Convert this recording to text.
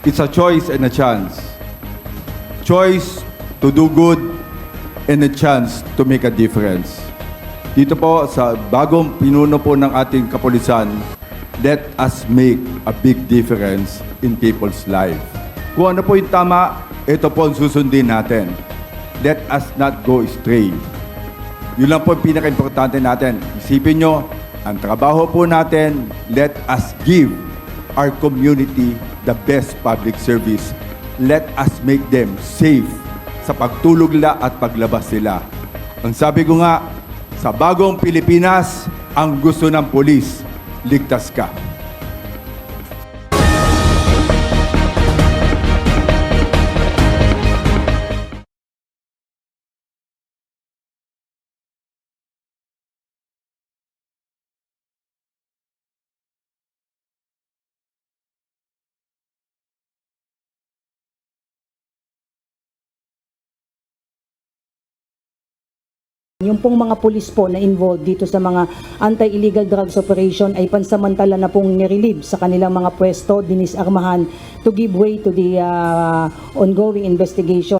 It's a choice and a chance. Choice to do good and a chance to make a difference. Dito po sa bagong pinuno po ng ating kapulisan, let us make a big difference in people's life. Kung ano po yung tama, ito po ang susundin natin. Let us not go astray. Yun lang po yung pinaka-importante natin. Isipin nyo, ang trabaho po natin, let us give our community the best public service. Let us make them safe sa pagtulog nila at paglabas nila. Ang sabi ko nga, sa bagong Pilipinas, ang gusto ng pulis, ligtas ka. Yung pong mga pulis po na involved dito sa mga anti-illegal drugs operation ay pansamantala na pong nirelieve sa kanilang mga pwesto, dinisarmahan to give way to the ongoing investigation.